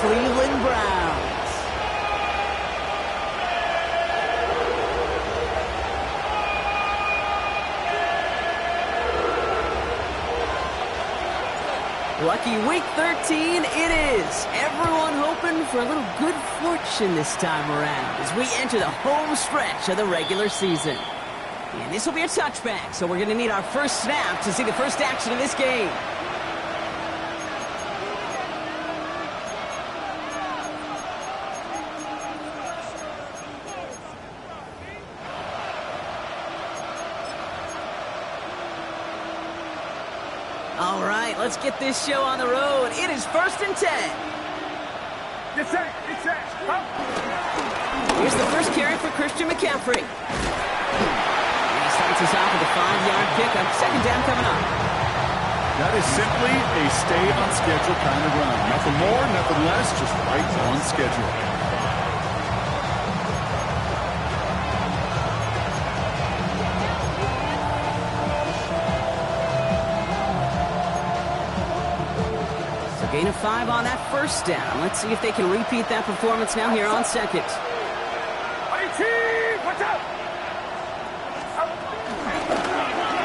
Cleveland Browns. Lucky week 13 it is. Everyone hoping for a little good fortune this time around as we enter the home stretch of the regular season. And this will be a touchback, so we're going to need our first snap to see the first action of this game. All right, let's get this show on the road. It is 1st and 10. It's set. Here's the first carry for Christian McCaffrey. He starts us off with a 5-yard pickup. Second down coming up. That is simply a stay-on-schedule kind of run. Nothing more, nothing less, just right on schedule. Gain of 5 on that first down. Let's see if they can repeat that performance now here on second.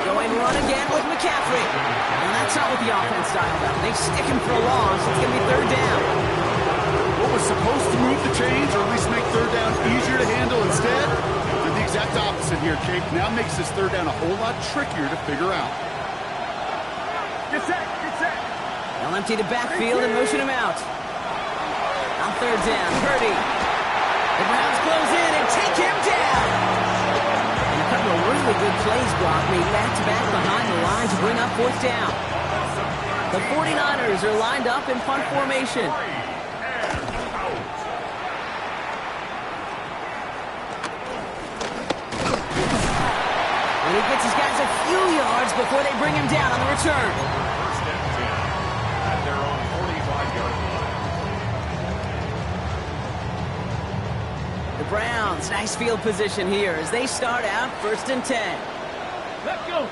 Going run again with McCaffrey. And that's not what the offense dialed up. They stick him for a loss. It's going to be 3rd down. What was supposed to move the chains, or at least make 3rd down easier to handle instead, did the exact opposite here, Kate. Now makes this 3rd down a whole lot trickier to figure out. Get set. They'll empty the backfield and motion him out. On 3rd down, Purdy. The Browns close in and take him down. And a couple of really good plays, Brock, made back-to-back behind the line to bring up 4th down. The 49ers are lined up in punt formation. And he gets his guys a few yards before they bring him down on the return. Browns, nice field position here as they start out 1st and 10. Let's go.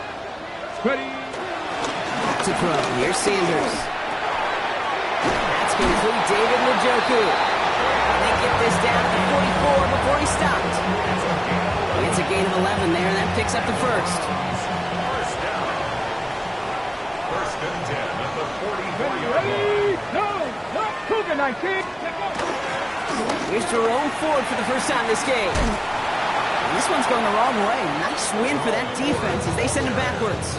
Ready. To throw. Here's Sanders. That's complete. David Njoku. And they get this down to the 44 before he stopped. It's a gain of 11 there, and that picks up the first. First down. 1st and 10 at the 44-yard line. No. Cougar 19. Here's Jerome Ford for the first time this game. And this one's going the wrong way. Nice win for that defense as they send him backwards.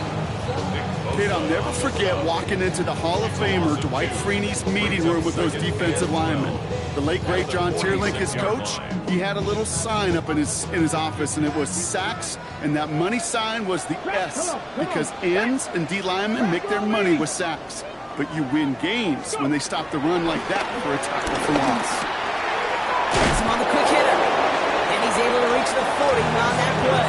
Kid, I'll never forget walking into the Hall of Famer Dwight Freeney's meeting room with those defensive linemen. The late, great John Tierlink, his coach, he had a little sign up in his office, and it was sacks, and that money sign was the S, because ends and D linemen make their money with sacks. But you win games when they stop the run like that for a tackle for loss. Gets him on the quick hitter. And he's able to reach the 40 on that play.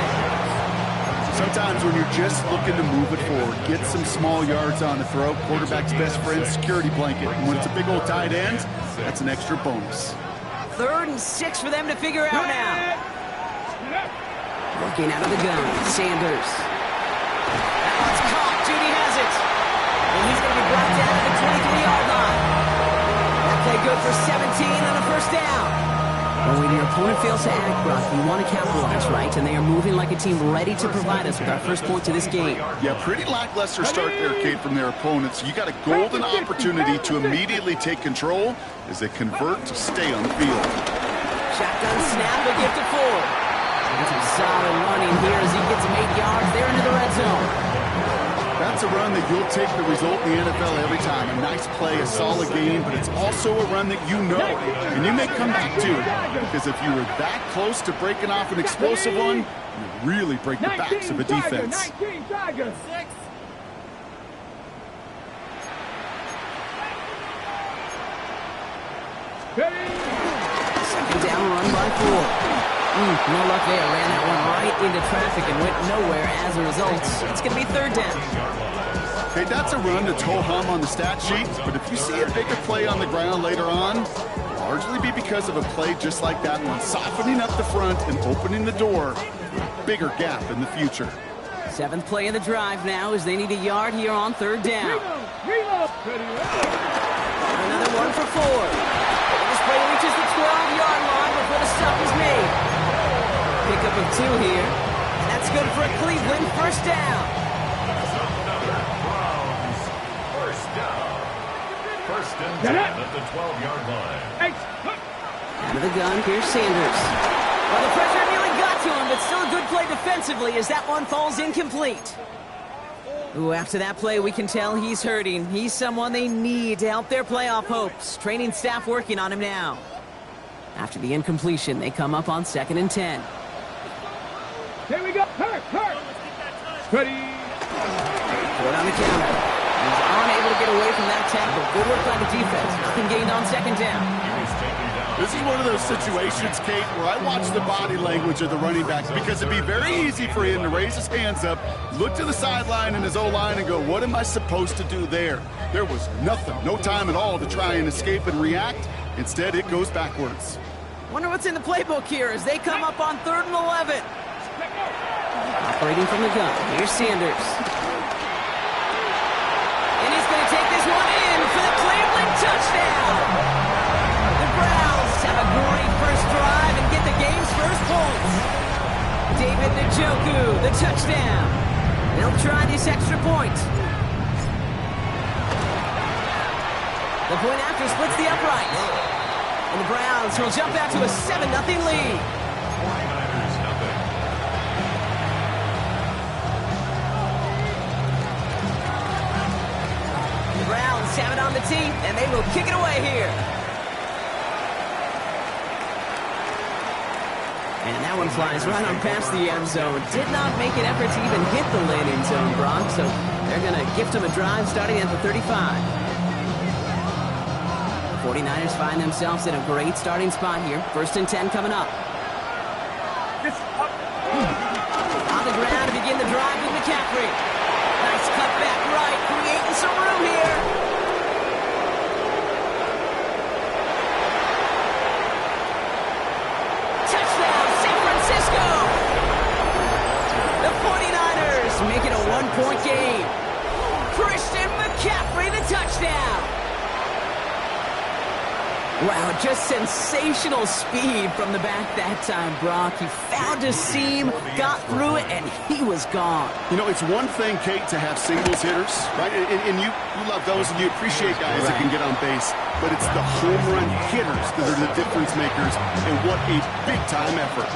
Sometimes when you're just looking to move it forward, get some small yards on the throw, quarterback's best friend, security blanket. And when it's a big old tight end, that's an extra bonus. 3rd and 6 for them to figure out now. Working out of the gun, Sanders. That one's caught. Judy has it. And he's going to be brought down at the 23-yard line. That play good for 17 and a first down. Well, when your opponent fails to act, Brock, you want to capitalize, right? And they are moving like a team ready to provide us with our first point to this game. Yeah, pretty lackluster start there, Kate, from their opponents. You got a golden opportunity to immediately take control as they convert to stay on the field. Shotgun snap, a gift to Ford. And some solid running here as he gets him 8 yards there into the red zone. That's a run that you'll take the result in the NFL every time. A nice play, a solid game, but it's also a run that you know, and you may come back to. Because if you were that close to breaking off an explosive one, you really break the backs of a defense. 19 Tigers. 6. Second down, run by Ford. No luck there. Ran that one right into traffic and went nowhere as a result. It's going to be 3rd down. Okay, that's a run that's ho-hum on the stat sheet, but if you see a bigger play on the ground later on, it'll largely be because of a play just like that one, softening up the front and opening the door for a bigger gap in the future. 7th play of the drive now as they need a yard here on 3rd down. Reload. Another one for Ford. here. And that's good for a Cleveland first down. Browns, first down. First and 10 at the 12-yard line. Out of the gun, here's Sanders. Well, the pressure nearly got to him, but still a good play defensively as that one falls incomplete. Ooh, after that play, we can tell he's hurting. He's someone they need to help their playoff hopes. Training staff working on him now. After the incompletion, they come up on 2nd and 10. Here we go. Hurt. Ready. Put on the counter. He's unable to get away from that tackle. Good work by the defense. Nothing gained on 2nd down. This is one of those situations, Kate, where I watch the body language of the running backs because it'd be very easy for him to raise his hands up, look to the sideline in his O-line and go, what am I supposed to do there? There was nothing, no time at all to try and escape and react. Instead, it goes backwards. Wonder what's in the playbook here as they come up on 3rd and 11. Operating from the gun, here's Sanders. And he's going to take this one in for the Cleveland touchdown. The Browns have a great first drive and get the game's first points. David Njoku, the touchdown. They'll try this extra point. The point after splits the upright. And the Browns will jump out to a 7-0 lead. 49ers nothing. The Browns have it on the tee, and they will kick it away here. And that one flies right on past the end zone. Did not make an effort to even hit the landing zone, Brock, so they're going to gift him a drive starting at the 35. The 49ers find themselves in a great starting spot here. 1st and 10 coming up. On the ground to begin the drive with McCaffrey. Nice cut back right, creating some room here. Touchdown, San Francisco! The 49ers make it a 1-point game. Christian McCaffrey, the touchdown. Wow, just sensational speed from the back that time, Brock. He found a seam, got through it, and he was gone. You know, it's one thing, Kate, to have singles hitters, right? And you love those, and you appreciate guys that can get on base. But it's the home run hitters that are the difference makers, and what a big-time effort.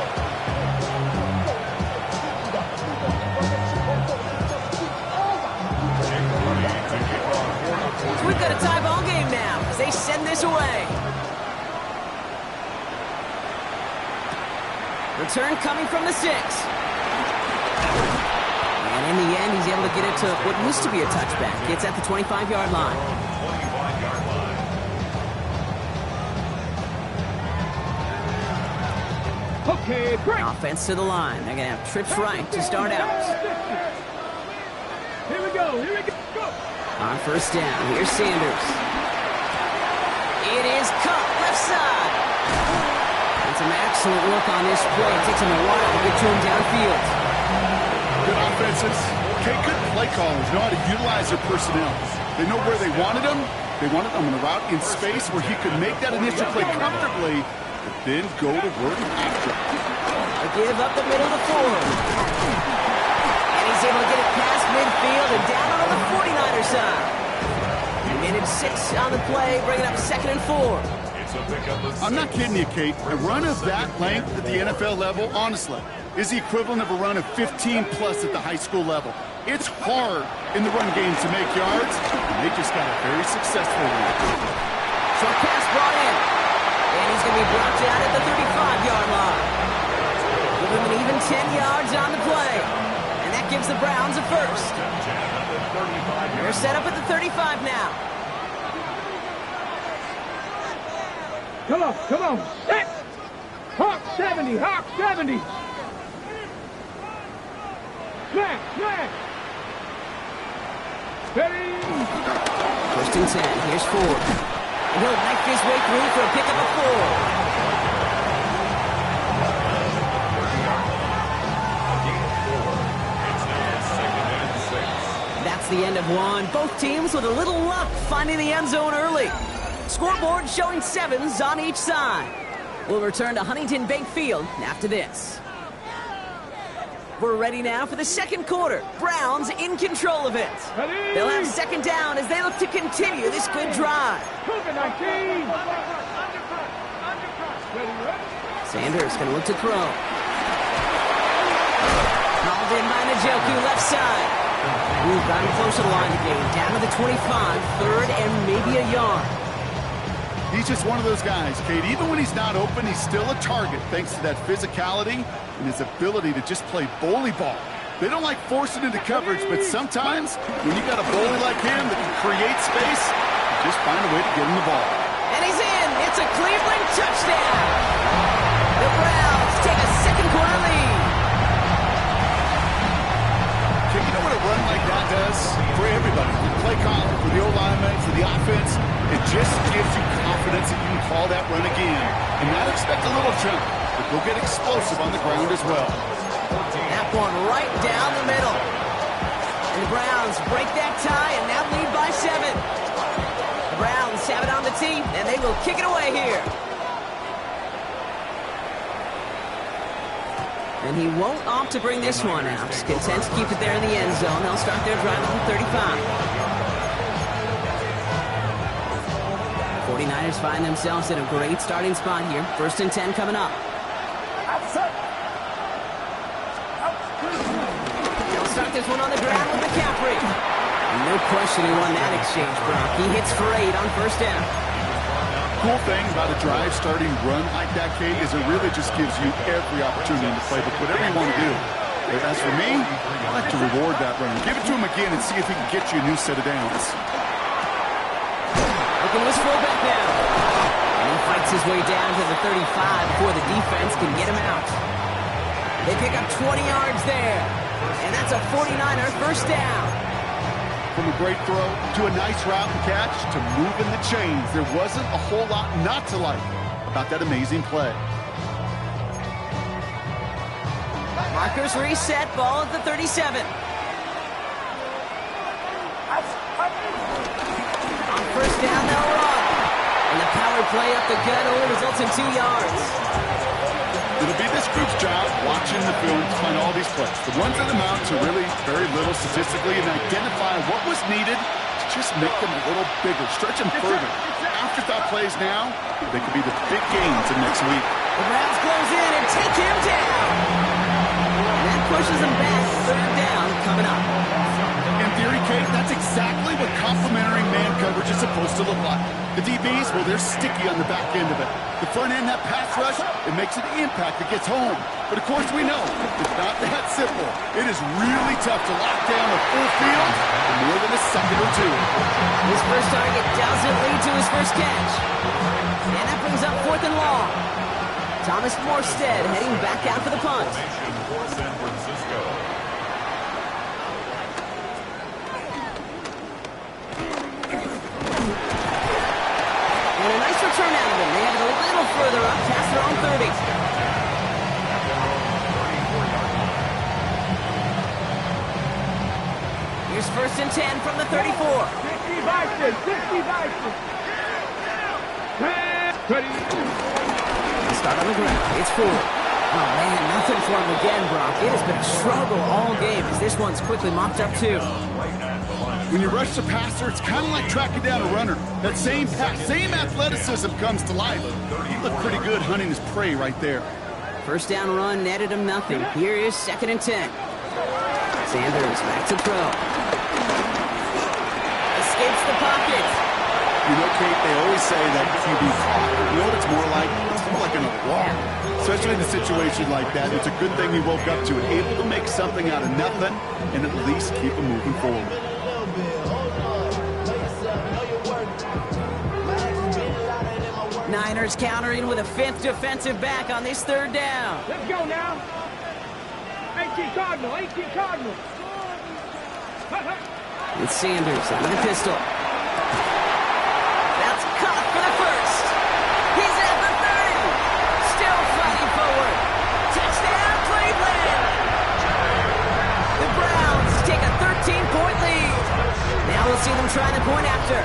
So we've got a tie ball game now as they send this away. Return coming from the 6. And in the end, he's able to get it to what used to be a touchback. It's at the 25-yard line. 25-yard line. Okay, great. Offense to the line. They're going to have trips right to start out. Here we go. Go. On 1st down, here's Sanders. It is cut left side. And some excellent work on this play. It takes him a while to get to him downfield. Good offenses. Okay, good play callers know how to utilize their personnel. They know where they wanted him. They wanted him on a route in space where he could make that initial play comfortably, but then go to work after. A give up the middle to Ford. And he's able to get it past midfield and down on the 49er side. Minute 6 on the play, bringing up 2nd and 4. I'm not kidding you, Kate. A run of that length at the NFL level, honestly, is the equivalent of a run of 15-plus at the high school level. It's hard in the run game to make yards, and they just got a very successful one. Short pass brought in. And he's going to be brought down at the 35-yard line. Give him an even 10 yards on the play. And that gives the Browns a first. They're set up at the 35 now. Come on. Set. Hawk 70. Smack. Ready. 1st and 10. Here's Ford. And he'll knife his way through for a pickup of 4. That's the end of one. Both teams with a little luck finding the end zone early. Scoreboard showing 7s on each side. We'll return to Huntington Bank Field after this. We're ready now for the second quarter. Browns in control of it. Ready? They'll have second down as they look to continue this good drive. Move it, 19. Sanders going to look to throw. Hauled in by Njoku, left side. We've gotten close to the line of the game. Down to the 25, third and maybe a yard. He's just one of those guys, Kate. Even when he's not open, he's still a target thanks to that physicality and his ability to just play bully ball. They don't like forcing into coverage, but sometimes when you got a bully like him that can create space, you just find a way to get him the ball. And he's in. It's a Cleveland touchdown. The Browns take a second quarter lead. Kate, you know what a run like that does for everybody? For the play caller, for the O-lineman, for the offense. It just gives you confidence that you can call that run again. And not expect a little jump, but go get explosive on the ground as well. That one right down the middle. And the Browns break that tie and now lead by 7. The Browns have it on the tee, and they will kick it away here. And he won't opt to bring this one out. He's content to keep it there in the end zone. They'll start their drive on 35. 49ers find themselves in a great starting spot here. 1st and 10 coming up. They'll start this one on the ground with McCaffrey. No question he won that exchange, Brock. He hits for 8 on 1st down. Cool thing about a drive starting run like that, Kate, is it really just gives you every opportunity to play with whatever you want to do. But as for me, I like to reward that run. Give it to him again and see if he can get you a new set of downs. Looking to his fullback now. And he fights his way down to the 35 before the defense can get him out. They pick up 20 yards there. And that's a 49er 1st down. From a great throw to a nice route and catch to moving the chains, there wasn't a whole lot not to like about that amazing play. Markers reset, ball at the 37. On 1st down, they'll run. And the power play up the gut only results in 2 yards. It'll be this group's job watching the film to find all these plays. The ones that amount to really very little statistically and identify what was needed to just make them a little bigger, stretch them further. Afterthought plays now, they could be the big gains in next week. The Browns close in and take him down. And that pushes them back. 3rd down coming up. In theory, Kate, that's exactly what complementary man coverage is supposed to look like. The DBs, well, they're sticky on the back end of it. The front end, that pass rush, it makes an impact that gets home. But of course we know, it's not that simple. It is really tough to lock down a full field for more than a second or two. His first target doesn't lead to his first catch. And that brings up 4th and long. Thomas Morstead heading back out for the punt. For San Francisco. And a nice return out of them. They have it a little further up past their own 30. Here's 1st and 10 from the 34. 60 Vikings, 60 Vikings. Ready. They start on the ground. It's Ford. Oh, man, nothing for him again, Brock. It has been a struggle all game as this one's quickly mopped up, too. When you rush the passer, it's kind of like tracking down a runner. That same pass, same athleticism comes to life. He looked pretty good hunting his prey right there. 1st down run netted him nothing. Here is 2nd and 10. Sanders back to throw. Escapes the pocket. You know, Kate, they always say that QB caught. You know what it's more like? It's more like an walk. Especially in a situation like that, it's a good thing he woke up to it. Able to make something out of nothing and at least keep him moving forward. Niners countering with a 5th defensive back on this 3rd down. Let's go now. 18 Cardinal, 18 Cardinal. It's Sanders under the pistol. That's caught for the 1st. He's at the 30. Still fighting forward. Touchdown, Cleveland. The Browns take a 13-point lead. Now we'll see them try the point after.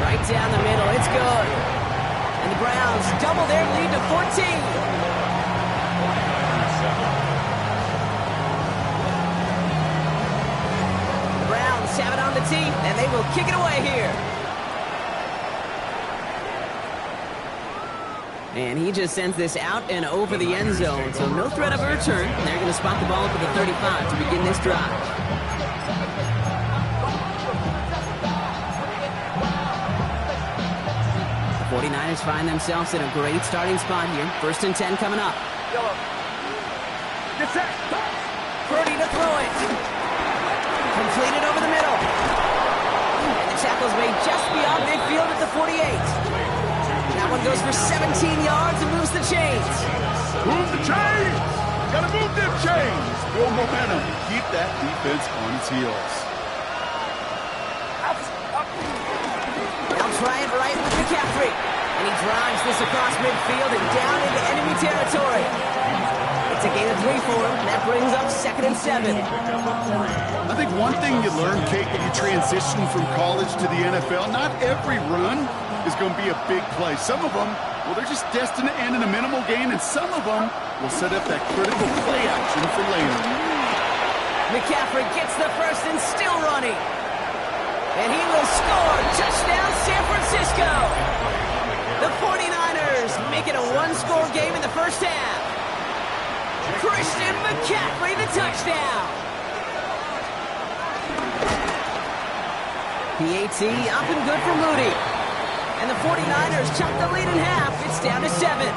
Right down the middle. It's good. And the Browns double their lead to 14. The Browns have it on the tee, and they will kick it away here. And he just sends this out and over the end zone, so no threat of a return. They're going to spot the ball up at the 35 to begin this drive. The 49ers find themselves in a great starting spot here. 1st and 10 coming up. Get set. Purdy to throw it. Completed over the middle. And the tackle's made just beyond midfield at the 48. That one goes for 17 yards and moves the chains. Move the chains! Gotta move them chains! Build momentum. Keep that defense on its heels. They'll try it right with McCaffrey. And he drives this across midfield and down into enemy territory. It's a gain of 3 for him. That brings up 2nd and 7. I think one thing you learn, Kate, when you transition from college to the NFL, not every run is going to be a big play. Some of them, well, they're just destined to end in a minimal gain, and some of them will set up that critical play action for later. McCaffrey gets the first and still running. And he will score. Touchdown, San Francisco. The 49ers make it a one-score game in the first half. Christian McCaffrey, the touchdown. PAT up and good for Moody. And the 49ers chop the lead in half. It's down to 7.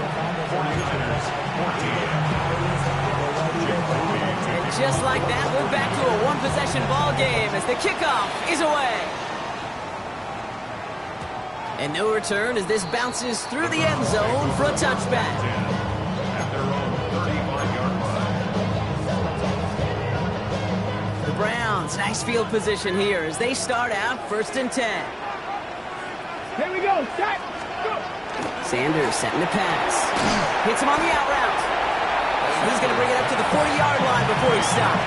And just like that, we're back to a one-possession ball game as the kickoff is away. And no return as this bounces through the end zone for a touchback. The Browns, nice field position here as they start out 1st and 10. Here we go. Set. Go. Sanders setting the pass. Hits him on the out route. And he's going to bring it up to the 40-yard line before he stops.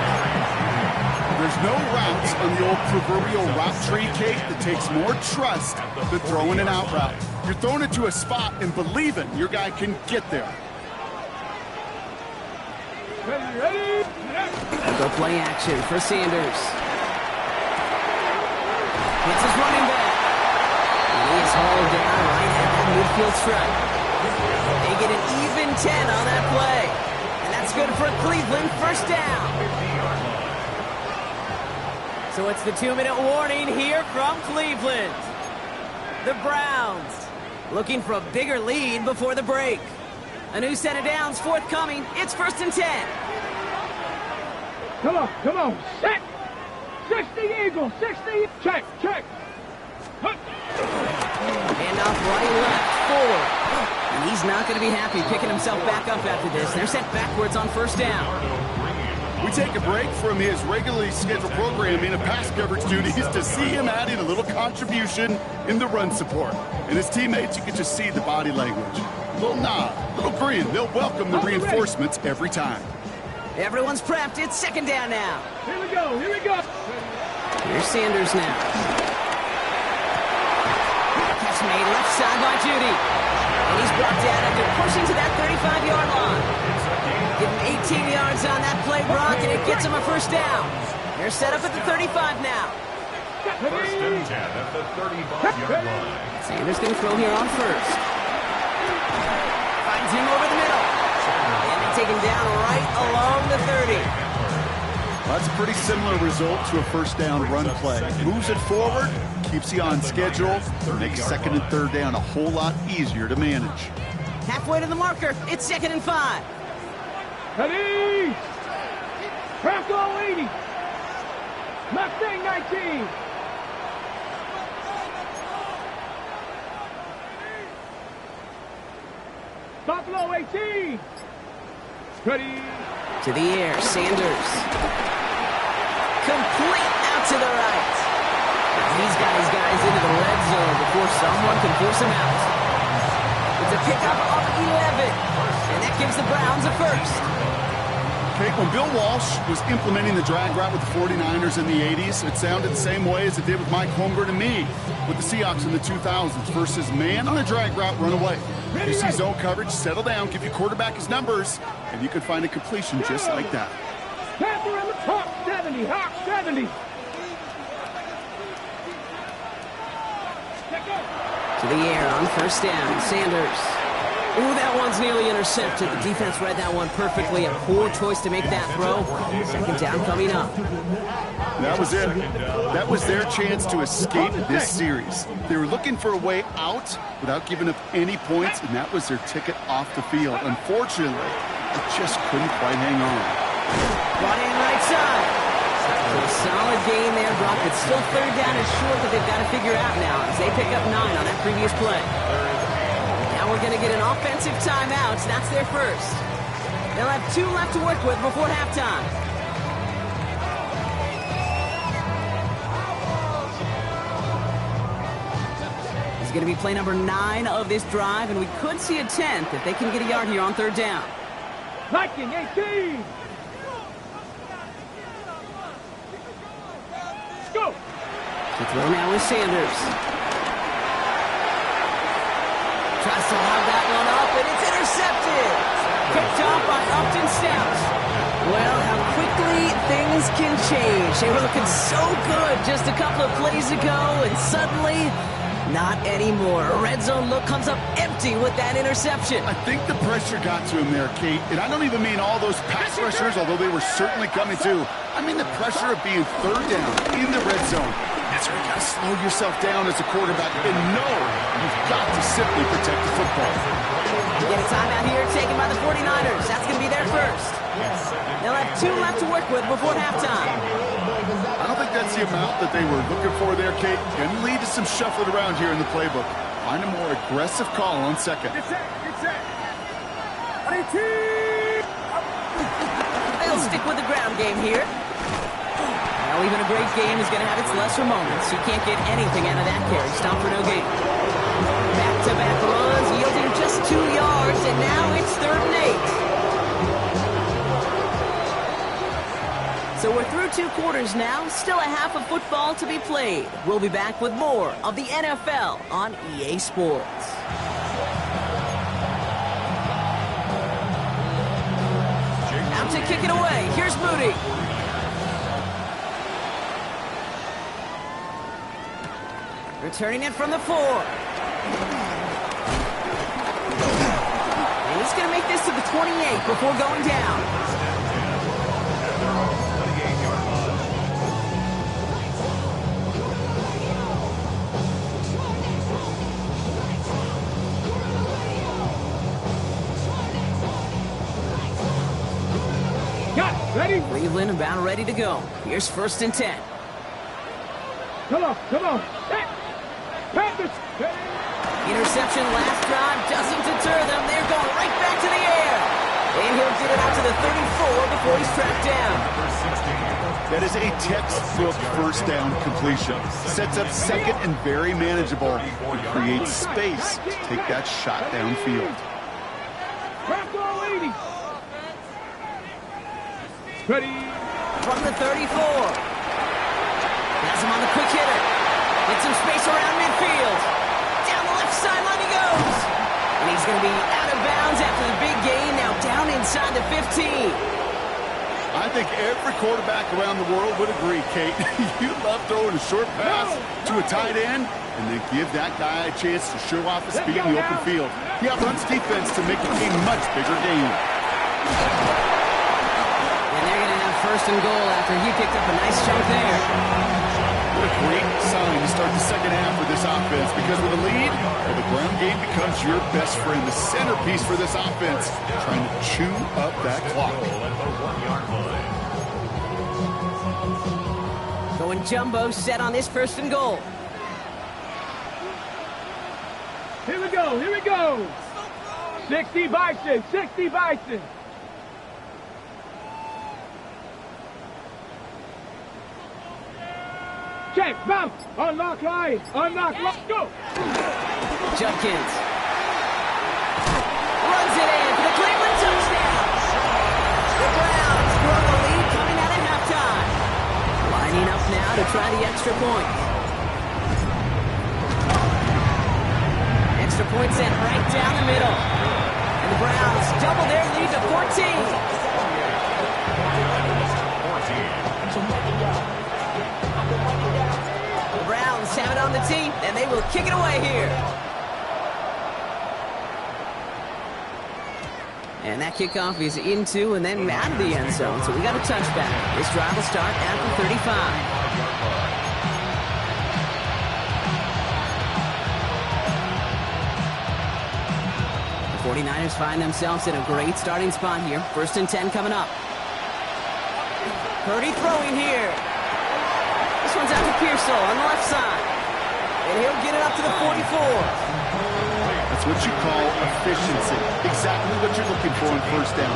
There's no routes on the old proverbial route tree, Kate, that takes more trust than throwing an out route. You're throwing it to a spot and believing your guy can get there. Ready. Go play action for Sanders. It's his running back. And he is hauled down right at that midfield stripe. They get an even 10 on that play. And that's good for Cleveland. 1st down. So it's the 2-minute warning here from Cleveland. The Browns looking for a bigger lead before the break. A new set of downs forthcoming. It's 1st and 10. Come on. Set. 60 Eagles. 60. Check. And off running left, forward. And he's not going to be happy picking himself back up after this. They're sent backwards on 1st down. We take a break from his regularly scheduled programming of pass coverage duties to see him adding a little contribution in the run support. And his teammates, you can just see the body language. Little nod, little grin. They'll welcome the reinforcements every time. Everyone's prepped. It's 2nd down now. Here we go. Here's Sanders now. Catch made left side by Judy. And he's brought down after pushing to that 35-yard line. Give him 18 yards on that play, Brock, and it gets him a 1st down. They're set up at the 35 now. 1st and 10 at the 35-yard line. Sanders going to throw here on 1st. Finds him over the middle. And they take him down right along the 30. That's a pretty similar result to a 1st down run play. Moves it forward, keeps you on schedule, makes 2nd and 3rd down a whole lot easier to manage. Halfway to the marker, it's 2nd and 5. Ready. Franco 80. Mustang 19. Buffalo 18. Ready. To the air, Sanders. Complete out to the right. He's got his guys into the red zone before someone can force him out. It's a pickup of 11. And that gives the Browns a 1st. Kate, when Bill Walsh was implementing the drag route with the 49ers in the 80s, it sounded the same way as it did with Mike Holmgren and me with the Seahawks in the 2000s versus man on a drag route, run away. You see zone coverage, settle down, give your quarterback his numbers, and you can find a completion just like that. Panther in the top 70, hot 70. To the air on first down, Sanders. Ooh, that one's nearly intercepted. The defense read that one perfectly. A poor choice to make that throw. Second down coming up. That was it. That was their chance to escape this series. They were looking for a way out without giving up any points, and that was their ticket off the field. Unfortunately, they just couldn't quite hang on. Brought in right side. So a solid gain there, Brock. It's still third down and short that they've got to figure out now as they pick up 9 on that previous play. Now we're going to get an offensive timeout. That's their first. They'll have 2 left to work with before halftime. This is going to be play number 9 of this drive, and we could see a 10th if they can get a yard here on third down. Viking 18. Go. To throw now is Sanders. Tries to lob that one up, and it's intercepted. Picked off by Upton Stout. Well, how quickly things can change. They were looking so good just a couple of plays ago, and suddenly, not anymore. A red zone look comes up empty with that interception. I think the pressure got to him there, Kate. And I don't even mean all those pass rushers, although they were certainly coming too. I mean the pressure of being third down in the red zone. That's where you got to slow yourself down as a quarterback and know you've got to simply protect the football. Get a timeout here taken by the 49ers. That's going to be their first. They'll have 2 left to work with before halftime. I don't think that's the amount that they were looking for there, Kate. Going to lead to some shuffling around here in the playbook. Find a more aggressive call on second. Get set. Get set. 18. They'll stick with the ground game here. Well, even a great game is going to have its lesser moments. You can't get anything out of that carry. Stop for no gain. Back-to-back runs, yielding just 2 yards, and now it's 3rd and 8. So we're through 2 quarters now. Still a half of football to be played. We'll be back with more of the NFL on EA Sports. Out to kick it away. Here's Moody. Returning it from the 4. And he's going to make this to the 28 before going down. Ready? Cleveland about ready to go. Here's 1st and 10. Come on. Panthers. Interception last drive doesn't deter them. They're going right back to the air. And he'll get it out to the 34 before he's tracked down. That is a textbook first down completion. Sets up second and very manageable. It creates space to take that shot downfield. Crack all 80. Ready. From the 34. Has him on the quick hitter. Get some space around midfield. Down the left sideline he goes. And he's going to be out of bounds after the big gain. Now down inside the 15. I think every quarterback around the world would agree, Kate. You love throwing a short pass to a tight end and then give that guy a chance to show off his speed in the open field. He outruns defense to make it a much bigger game. And they're going to have 1st and goal after he picked up a nice chunk there. What a great sign to start the second half with this offense, because with a lead, well, the ground game becomes your best friend, the centerpiece for this offense, trying to chew up that clock. Going jumbo set on this 1st and goal. Here we go. 60 Bison. Check, bounce, unlock line, go! Judkins runs it in for the Cleveland touchdown. The Browns to try the extra point. Extra point sent right down the middle. And the Browns double their lead to 14. The Browns have it on the tee, and they will kick it away here. And that kickoff is into and then out of the end zone, so we got a touchback. This drive will start at the 35. The 49ers find themselves in a great starting spot here. 1st and 10 coming up. Purdy throwing here. This one's out to Pearsall on the left side. And he'll get it up to the 44. That's what you call efficiency. Exactly what you're looking for on 1st down.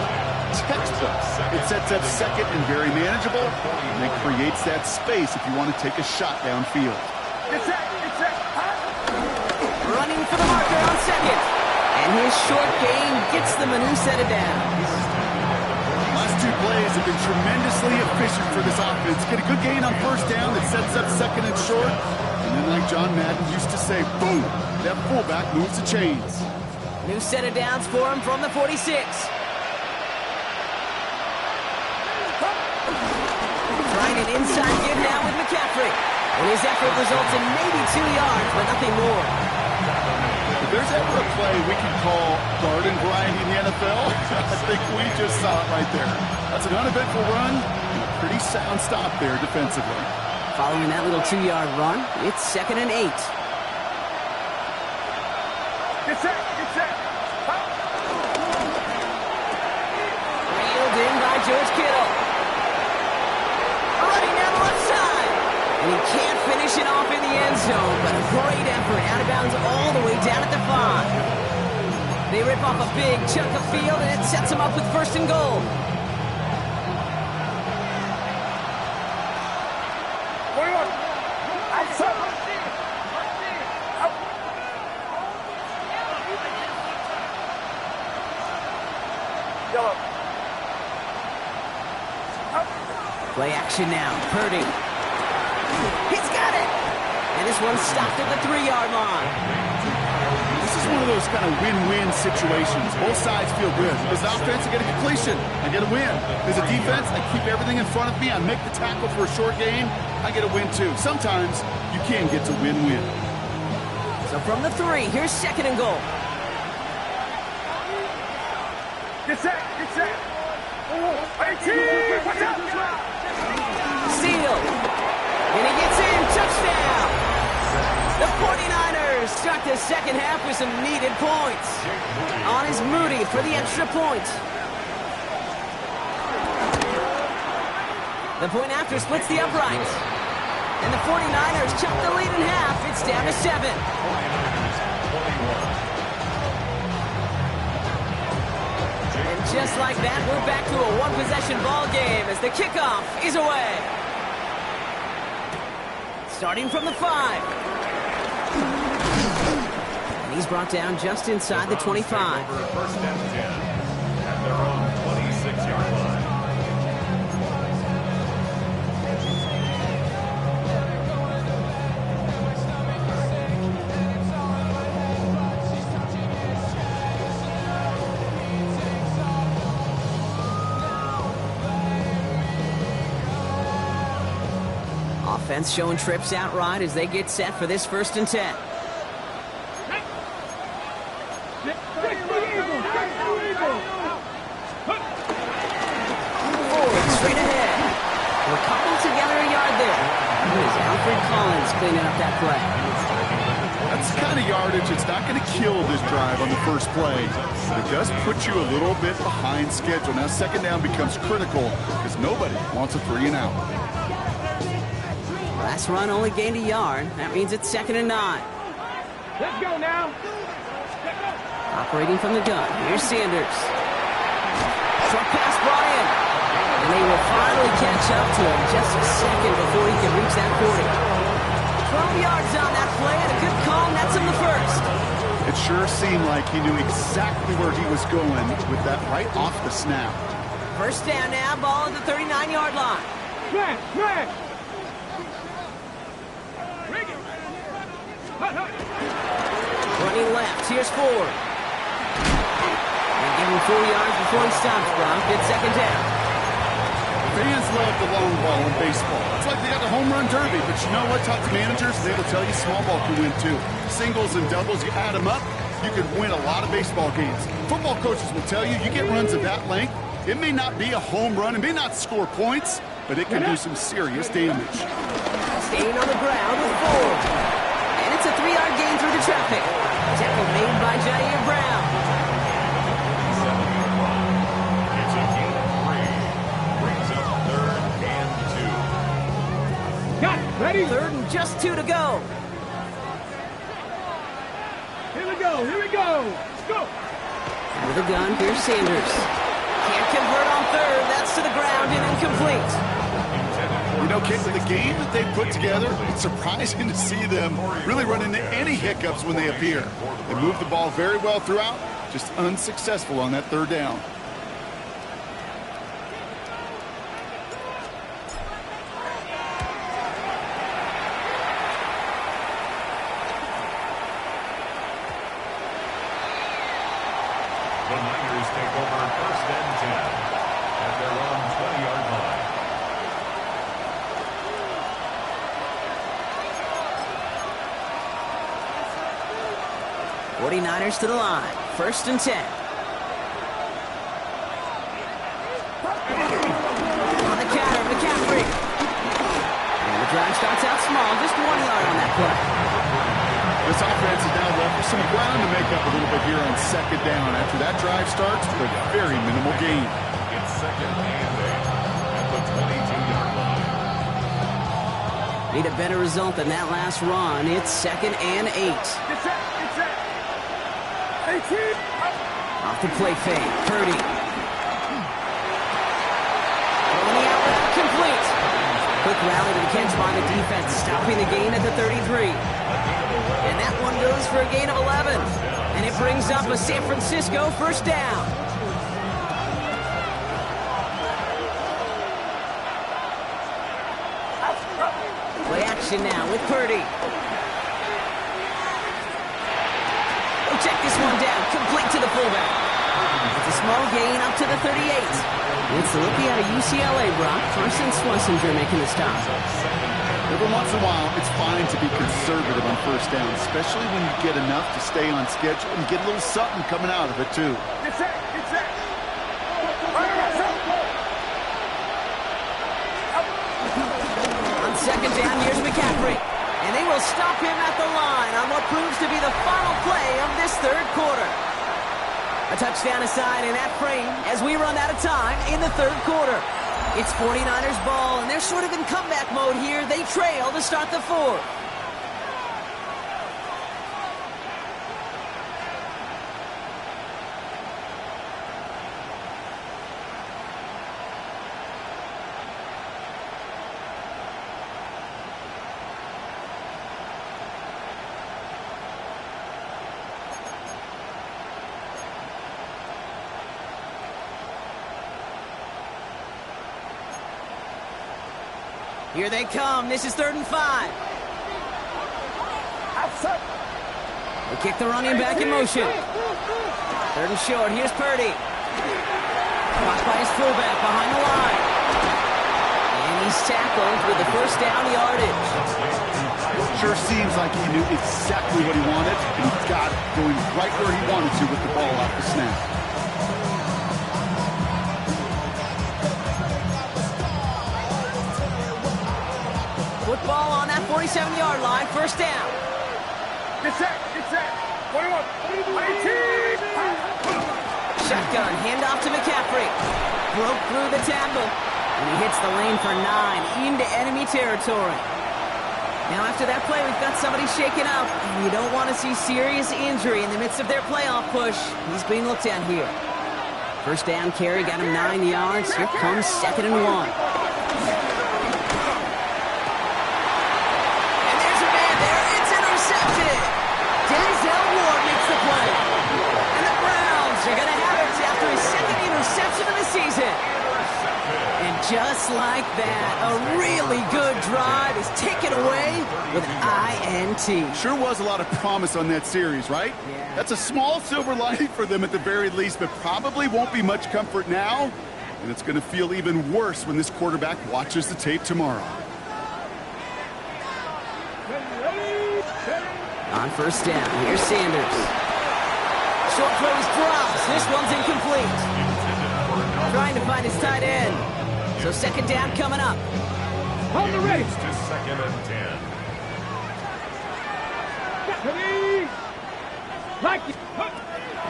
Textbook. It sets up 2nd and very manageable, and it creates that space if you want to take a shot downfield. Running for the marker on 2nd. And his short gain gets them a new set of downs. Last 2 plays have been tremendously efficient for this offense. Get a good gain on 1st down that sets up 2nd and short. And then like John Madden used to say, boom, that fullback moves the chains. New set of downs for him from the 46. Trying an inside give now with McCaffrey. And his effort results in maybe 2 yards, but nothing more. If there's ever a play we can call garden variety in the NFL, I think we just saw it right there. That's an uneventful run and a pretty sound stop there defensively. Following that little 2-yard run, it's 2nd and 8. Get set. Reeled in by George Kittle. Running down the left side. And he can't finish it off in the end zone, but a great effort out of bounds all the way down at the 5. They rip off a big chunk of field, and it sets them up with 1st and goal. Play action now. Purdy. He's got it! And this one's stopped at the 3-yard line. This is one of those kind of win-win situations. Both sides feel good. As an offense, I get a completion. I get a win. As a defense, I keep everything in front of me. I make the tackle for a short gain. I get a win, too. Sometimes you can get to win-win. So from the 3, here's 2nd and goal. Get set. 18! Watch out! Sealed. And he gets in. Touchdown. The 49ers start the 2nd half with some needed points. On is Moody for the extra point. The point after splits the upright. And the 49ers chop the lead in half. It's down to 7. And just like that, we're back to a one-possession ball game as the kickoff is away. Starting from the 5. And he's brought down just inside the 25. 1st and 10 at their own 26-yard line. Offense showing trips out right as they get set for this 1st and 10. Forward, straight ahead. We're coupled together a yard there. Here's Alfred Collins cleaning up that play. That's the kind of yardage it's not going to kill this drive on the 1st play, but it does put you a little bit behind schedule. Now 2nd down becomes critical because nobody wants a 3 and out. Last run only gained a yard. That means it's 2nd and 9. Let's go now. Operating from the gun. Here's Sanders. Short pass brought in. And they will finally catch up to him just a second before he can reach that 40. 12 yards on that play and a good call nets him the 1st. It sure seemed like he knew exactly where he was going with that right off the snap. 1st down now, ball at the 39-yard line. Smash! Here's Ford. And give him 4 yards before he stops, Brock. It's second down. Fans love the long ball in baseball. It's like they got the home run derby, but you know what? Talk to managers, they will tell you small ball can win too. Singles and doubles, you add them up, you can win a lot of baseball games. Football coaches will tell you, you get runs of that length, it may not be a home run, it may not score points, but it can do some serious damage. Staying on the ground with Ford. And it's a 3-yard gain through the traffic. Tackle made by Jair Brown. It's a gain of 3. Brings up 3rd and 2. Got ready. 3rd and just 2 to go. Here we go. Here we go. Let's go. With a gun, here's Sanders. Can't convert on 3rd. That's to the ground and incomplete. You know, Kit, with the game that they put together, it's surprising to see them really run into any hiccups when they appear. They move the ball very well throughout, just unsuccessful on that 3rd down. The Niners take over 1st and 10 at their own 20-yard line. 49ers to the line. 1st and 10. On the counter, McCaffrey. And the drive starts out small, just 1 yard on that play. This offense is now left with some ground to make up a little bit here on 2nd down. After that drive starts with a very minimal gain. It's 2nd and 8 at the 22-yard line. Need a better result than that last run. It's 2nd and 8. Get set. Get set. 18. Off the play fake, Purdy. Throwing the out route, complete. Quick rally to the catch by the defense, stopping the gain at the 33. And that one goes for a gain of 11. And it brings up a San Francisco 1st down. Play action now with Purdy. Oh, check this one down, complete to the fullback. It's a small gain up to the 38. It's the rookie out of UCLA, Brock. Carson Schlesinger making the stop. Every once in a while, it's fine to be conservative on 1st down, especially when you get enough to stay on schedule and get a little something coming out of it, too. Get set. Get set. On 2nd down, here's McCaffrey. And they will stop him at the line on what proves to be the final play of this 3rd quarter. A touchdown aside in that frame as we run out of time in the 3rd quarter. It's 49ers ball, and they're sort of in comeback mode here. They trail to start the 4th. Here they come. This is 3rd and 5. They kick the running back in motion. 3rd and short. Here's Purdy. Blocked by his fullback behind the line. And he's tackled with the 1st down yardage. Sure seems like he knew exactly what he wanted, and he got it going right where he wanted to with the ball off the snap. Football on that 47-yard line. 1st down. Get set. Get set. 21. 18. Shotgun. Handoff to McCaffrey. Broke through the tackle. And he hits the lane for 9 into enemy territory. Now after that play, we've got somebody shaken up. And you don't want to see serious injury in the midst of their playoff push. He's being looked at here. 1st down carry got him 9 yards. Here comes 2nd and 1. Just like that, a really good drive is taken away with INT. Sure was a lot of promise on that series, right? Yeah. That's a small silver lining for them at the very least, but probably won't be much comfort now. And it's going to feel even worse when this quarterback watches the tape tomorrow. On first down, here's Sanders. Short throw is dropped. This one's incomplete. Trying to find his tight end. So second down coming up. On the race. To second and 10.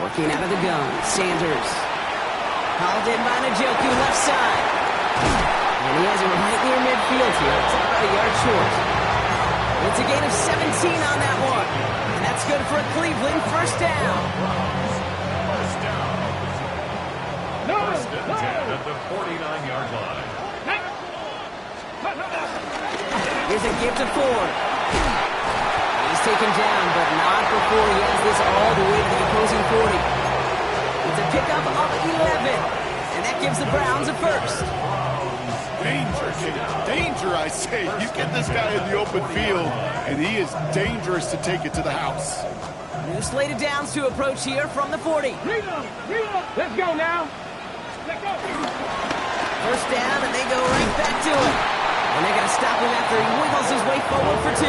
Working out of the gun, Sanders. Hauled in by Njoku, left side. And he has it right near midfield here. It's about a yard short. It's a gain of 17 on that one. And that's good for a Cleveland first down. First down. First and 10 at the 49-yard line. Here's a give to Ford. He's taken down, but not before he has this all the way to the opposing 40. It's a pickup of 11, and that gives the Browns a first. Danger, danger, I say. You get this guy in the open field, and he is dangerous to take it to the house. New slated downs to approach here from the 40. Let's go now. Let's go. First down, and they go right back to it. And they're going to stop him after he wiggles his way forward for 2.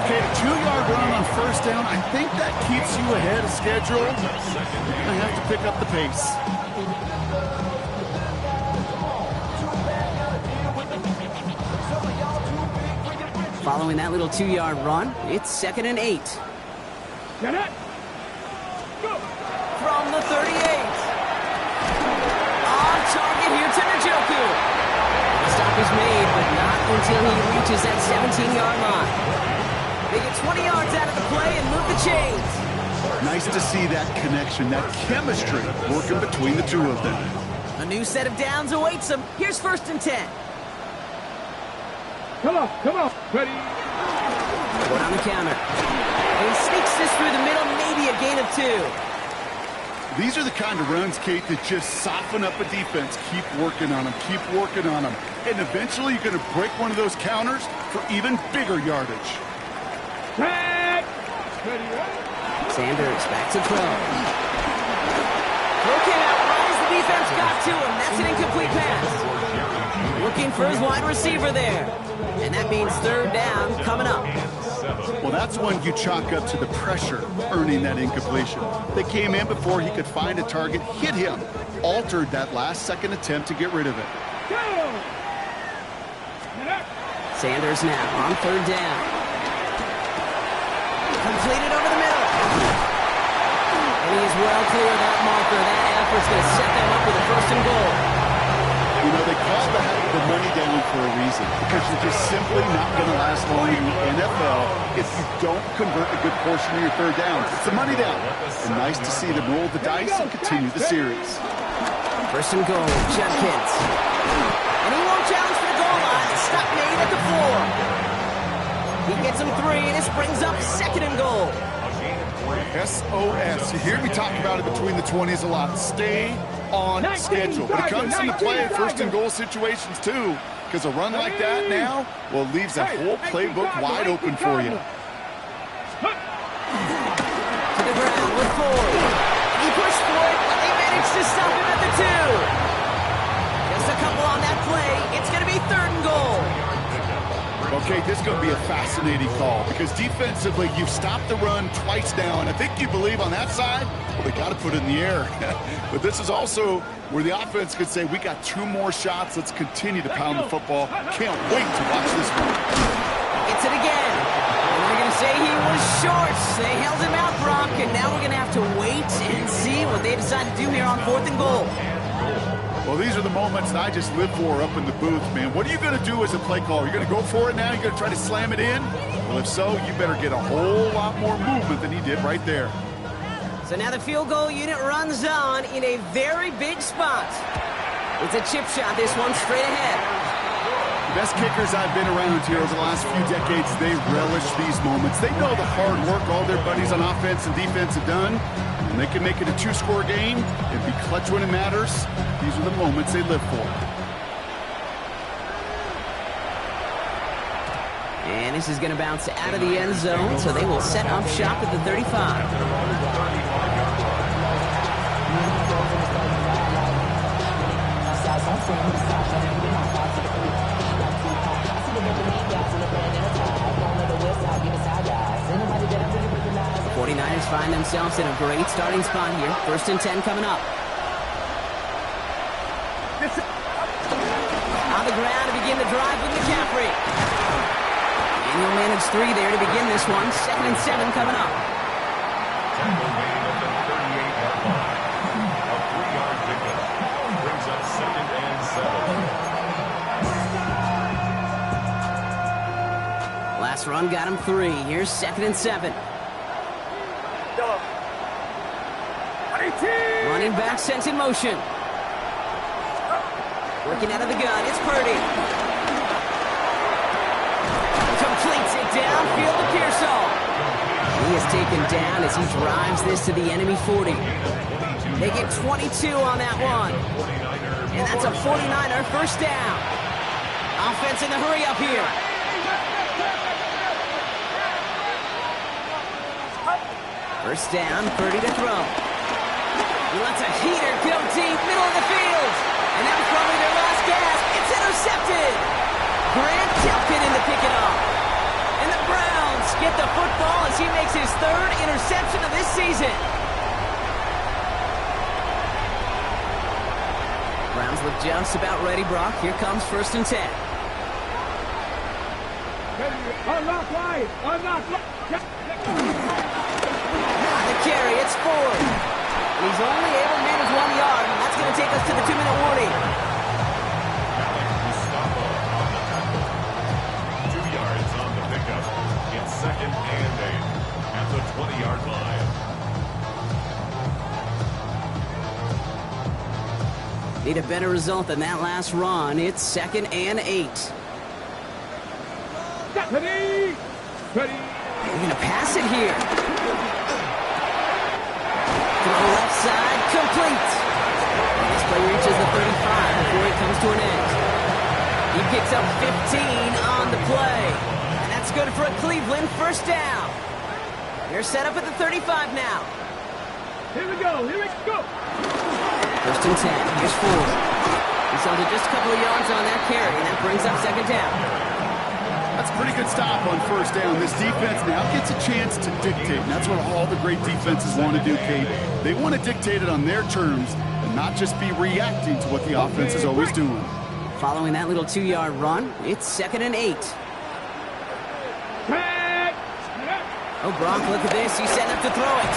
Okay, a 2-yard run on first down. I think that keeps you ahead of schedule. You're going to have to pick up the pace. Following that little 2-yard run, it's second and 8. Get it. Go. From the 38. On target here to Njoku. The stop is made, but not until he reaches that 17-yard line. They get 20 yards out of the play and move the chains. Nice to see that connection, that chemistry working between the two of them. A new set of downs awaits them. Here's first and 10. Come on. Ready. Put on the counter. And he sneaks this through the middle, maybe a gain of 2. These are the kind of runs, Kate, that just soften up a defense. Keep working on them, And eventually you're going to break one of those counters for even bigger yardage. Tag. Ready. Sanders back to throw. Throw came out right as the defense got to him. That's an incomplete pass. Looking for his wide receiver there. And that means third down coming up. Well, that's one you chalk up to the pressure earning that incompletion. They came in before he could find a target, hit him, altered that last-second attempt to get rid of it. Go. Sanders now on third down. Completed over the middle. And he is well clear of that marker. That effort's going to set them up with a first and goal. You know, they call the money down for a reason, because you're just simply not going to last long in the NFL if you don't convert a good portion of your third downs. It's the money down. And nice to see them roll the dice and continue the series. First and goal, Judkins. And he won't challenge for the goal line. Stop made at the 4. He gets him 3, and this brings up second and goal. SOS. You hear me talk about it between the 20s a lot. Stay on schedule. But it comes into play in first and goal situations too, because a run like that now, well, leaves that whole playbook wide open for you. To the ground with Ford. He pushed for it, but they managed to stop him at the 2. Just a couple on that play. It's going to be third and goal. Okay, this is going to be a fascinating call, because defensively, you've stopped the run twice now, and I think you believe on that side, well, they got to put it in the air. But this is also where the offense could say, we got 2 more shots, let's continue to pound the football. Can't wait to watch this one. Gets it again. And they're going to say he was short. They held him out, Brock, and now we're going to have to wait and see what they decide to do here on fourth and goal. Well, these are the moments that I just live for up in the booth, man. What are you going to do as a play caller? You're going to go for it now? You're going to try to slam it in? Well, if so, you better get a whole lot more movement than he did right there. So now the field goal unit runs on in a very big spot. It's a chip shot, this one straight ahead. The best kickers I've been around here over the last few decades, they relish these moments. They know the hard work all their buddies on offense and defense have done. And they can make it a 2-score game and be clutch when it matters. These are the moments they live for. 2 2 And this is going to bounce out of the end zone, so they will set up shop at the 35. The 49ers find themselves in a great starting spot here. 1st and 10 coming up. On the ground to begin the drive with McCaffrey. And he'll manage 3 there to begin this one. 2nd and 7 coming up. Tackle made at the 38-yard line. A 3-yard pickup brings up 2nd and 7. Last run got him 3. Here's 2nd and 7. Running back sent in motion. Working out of the gun, it's Purdy. Completes it downfield to Pearsall. He is taken down as he drives this to the enemy 40. They get 22 on that one. And that's a 49er first down. Offense in the hurry up here. First down, Purdy to throw. He lets a heater go deep, middle of the field. And that was probably their last gasp. It's intercepted. Grant Delpit in to pick it up. And the Browns get the football as he makes his 3rd interception of this season. Browns look just about ready, Brock. Here comes 1st and 10. Unlock wide. Unlock wide. On the carry, it's Ford. He's only able to manage 1 yard, and that's going to take us to the 2-minute warning. 2 yards on the pickup. It's 2nd and 8 at the 20-yard line. Need a better result than that last run. It's 2nd and 8. Ready. Ready. They're going to pass it here. To the left side, complete. And this play reaches the 35 before it comes to an end. He picks up 15 on the play. And that's good for a Cleveland first down. They're set up at the 35 now. Here we go. Here we go. 1st and 10. Here's Ford. He's held it just a couple of yards on that carry, and that brings up 2nd down. That's a pretty good stop on 1st down. This defense now gets a chance to dictate, and that's what all the great defenses want to do, Kate. They want to dictate it on their terms and not just be reacting to what the offense is always doing. Following that little 2-yard run, it's 2nd and 8. Oh, Brock, look at this. He's setting up to throw it.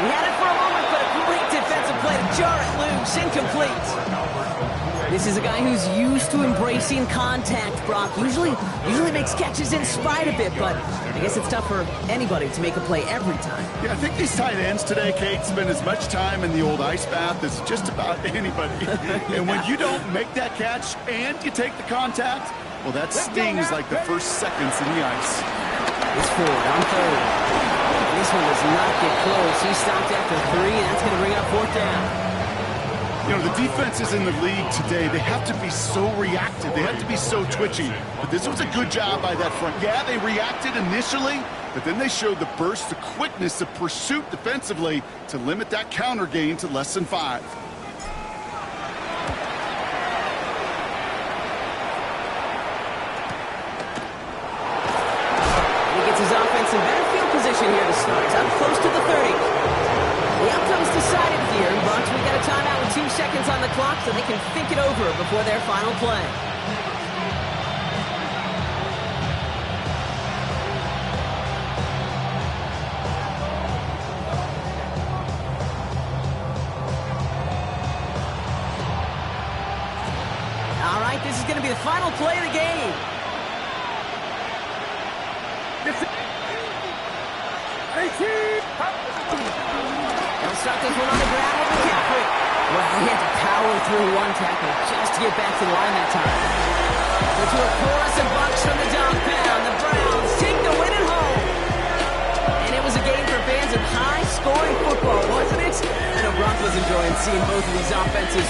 He had it for a moment, but a great defensive play to jar it loose. Incomplete. This is a guy who's used to embracing contact, Brock. Usually makes catches in spite of it, but I guess it's tough for anybody to make a play every time. Yeah, I think these tight ends today, Kate, spend as much time in the old ice bath as just about anybody. And when you don't make that catch and you take the contact, well, that stings like the first seconds in the ice. It's Ford on 3rd. This one does not get close. He stopped after 3, and that's going to bring up 4th down. You know, the defenses in the league today, they have to be so reactive. They have to be so twitchy. But this was a good job by that front. Yeah, they reacted initially, but then they showed the burst, the quickness, the pursuit defensively to limit that counter gain to less than 5. He gets his offense in better field position here to start. It's up close to the 30. The outcome's decided here, but we got a timeout with 2 seconds on the clock so they can think it over before their final play. All right, this is going to be the final play of the game. They'll start this one on the ground with McCaffrey. Well, he had to power through one tackle just to get back to the line that time. So to a chorus of bucks from the dog pound, the Browns take the win at home. And it was a game for fans of high-scoring football, wasn't it? I know Brock was enjoying seeing both of these offenses